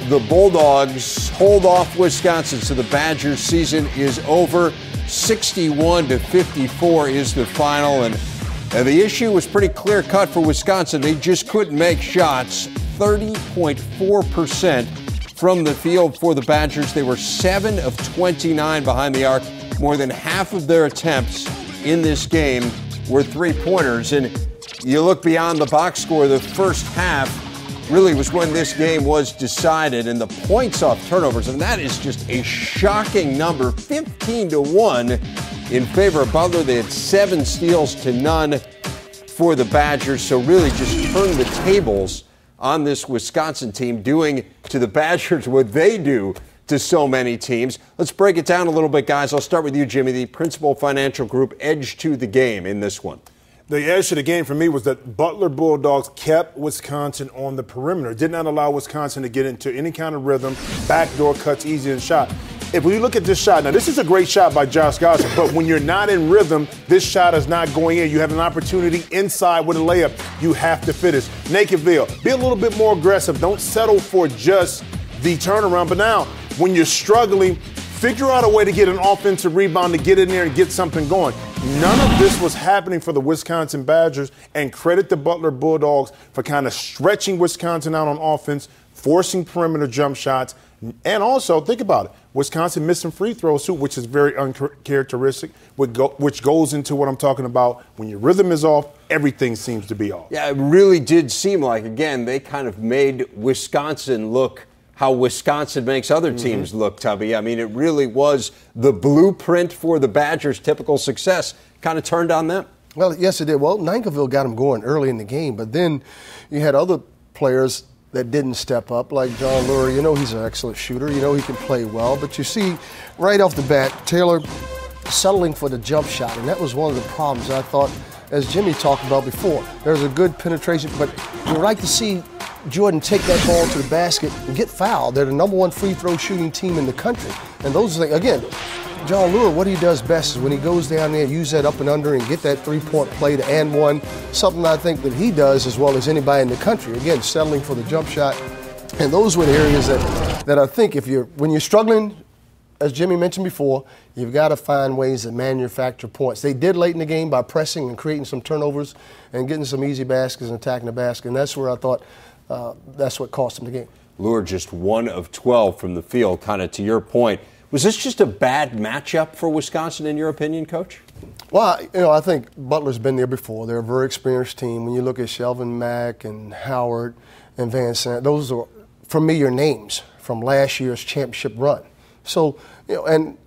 the Bulldogs hold off Wisconsin, so the Badgers' season is over. 61-54 is the final, and the issue was pretty clear-cut for Wisconsin. They just couldn't make shots. 30.4% from the field for the Badgers. They were 7 of 29 behind the arc. More than half of their attempts in this game were three-pointers. And you look beyond the box score, the first half really was when this game was decided, and the points off turnovers, and that is just a shocking number, 15-1 in favor of Butler. They had 7 steals to none for the Badgers, so really just turned the tables on this Wisconsin team, doing to the Badgers what they do to so many teams. Let's break it down a little bit, guys. I'll start with you, Jimmy, the Principal Financial Group edge to the game in this one. The edge to the game for me was that Butler Bulldogs kept Wisconsin on the perimeter. Did not allow Wisconsin to get into any kind of rhythm, backdoor cuts, easy and shot. If we look at this shot, now this is a great shot by Josh Gosser, but when you're not in rhythm, this shot is not going in. You have an opportunity inside with a layup. You have to finish. Nakedville, be a little bit more aggressive. Don't settle for just the turnaround. But now, when you're struggling, figure out a way to get an offensive rebound, to get in there and get something going. None of this was happening for the Wisconsin Badgers, and credit the Butler Bulldogs for kind of stretching Wisconsin out on offense, forcing perimeter jump shots, and also, think about it, Wisconsin missed some free throws too, which is very uncharacteristic, which goes into what I'm talking about. When your rhythm is off, everything seems to be off. Yeah, it really did seem like, again, they kind of made Wisconsin look how Wisconsin makes other teams look, Tubby. I mean, it really was the blueprint for the Badgers' typical success kind of turned on them. Well, yes, it did. Well, Nankiville got them going early in the game, but then you had other players that didn't step up, like John Lure. You know he's an excellent shooter. You know he can play well. But you see, right off the bat, Taylor settling for the jump shot, and that was one of the problems I thought, as Jimmy talked about before. There's a good penetration, but you like to see Jordan take that ball to the basket and get fouled. They're the number 1 free throw shooting team in the country. And those are things, again, John Lure, what he does best is when he goes down there, use that up and under and get that three-point play to and one, something I think that he does as well as anybody in the country. Again, settling for the jump shot. And those were the areas that I think when you're struggling, as Jimmy mentioned before, you've got to find ways to manufacture points. They did late in the game by pressing and creating some turnovers and getting some easy baskets and attacking the basket. And that's where I thought that's what cost them the game. Lure just 1 of 12 from the field, kind of to your point. Was this just a bad matchup for Wisconsin, in your opinion, Coach? Well, I think Butler's been there before. They're a very experienced team. When you look at Shelvin Mack and Howard and Van Sant, those are familiar names from last year's championship run. So, and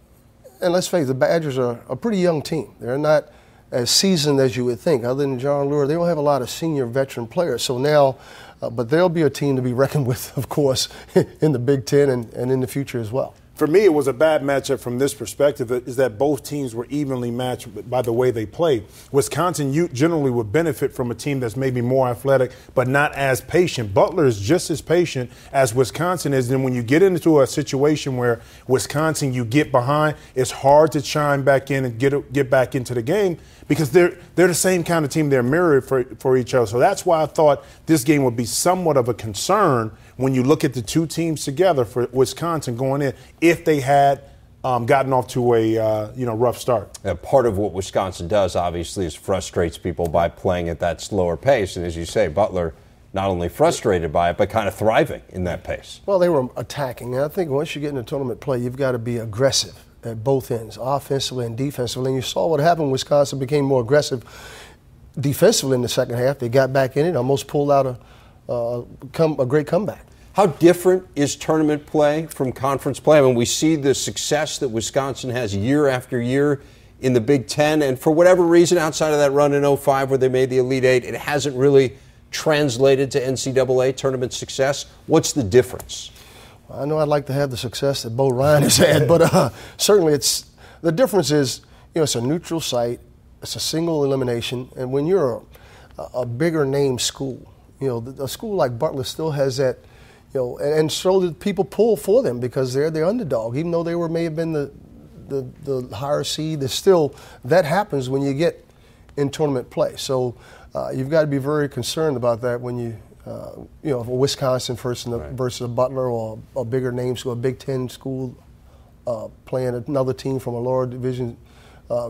let's face it, the Badgers are a pretty young team. They're not as seasoned as you would think. Other than John Lure, they don't have a lot of senior veteran players. So now, but they'll be a team to be reckoned with, of course, in the Big Ten and in the future as well. For me, it was a bad matchup from this perspective, is that both teams were evenly matched by the way they played. Wisconsin generally would benefit from a team that's maybe more athletic but not as patient. Butler is just as patient as Wisconsin is. And when you get into a situation where Wisconsin, you get behind, it's hard to chime back in and get back into the game because they're the same kind of team. They're mirrored for each other. So that's why I thought this game would be somewhat of a concern when you look at the two teams together for Wisconsin going in, if they had gotten off to a rough start. Part of what Wisconsin does, obviously, is frustrates people by playing at that slower pace. And as you say, Butler not only frustrated by it, but kind of thriving in that pace. Well, they were attacking. And I think once you get into tournament play, you've got to be aggressive at both ends, offensively and defensively. And you saw what happened. Wisconsin became more aggressive defensively in the second half. They got back in it, almost pulled out a great comeback. How different is tournament play from conference play? I mean, we see the success that Wisconsin has year after year in the Big Ten, and for whatever reason, outside of that run in 2005 where they made the Elite Eight, it hasn't really translated to NCAA tournament success. What's the difference? I know I'd like to have the success that Bo Ryan has had, but certainly the difference is, it's a neutral site, it's a single elimination, and when you're a bigger name school, a school like Butler still has that, and so that people pull for them because they're the underdog, even though they may have been the higher seed. There's still, that happens when you get in tournament play. So you've got to be very concerned about that when you a Wisconsin versus a Butler or a bigger name school, a Big Ten school playing another team from a lower division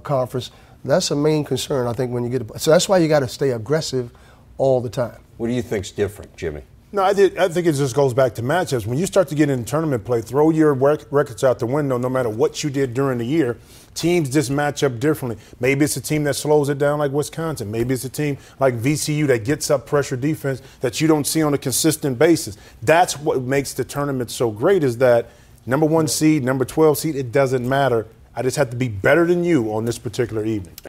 conference. That's a main concern, I think, when you get. So that's why you got to stay aggressive all the time. What do you think's different, Jimmy? No, I think it just goes back to matchups. When you start to get into tournament play, throw your records out the window no matter what you did during the year. Teams just match up differently. Maybe it's a team that slows it down like Wisconsin. Maybe it's a team like VCU that gets up pressure defense that you don't see on a consistent basis. That's what makes the tournament so great is that number 1 seed, number 12 seed, it doesn't matter. I just have to be better than you on this particular evening.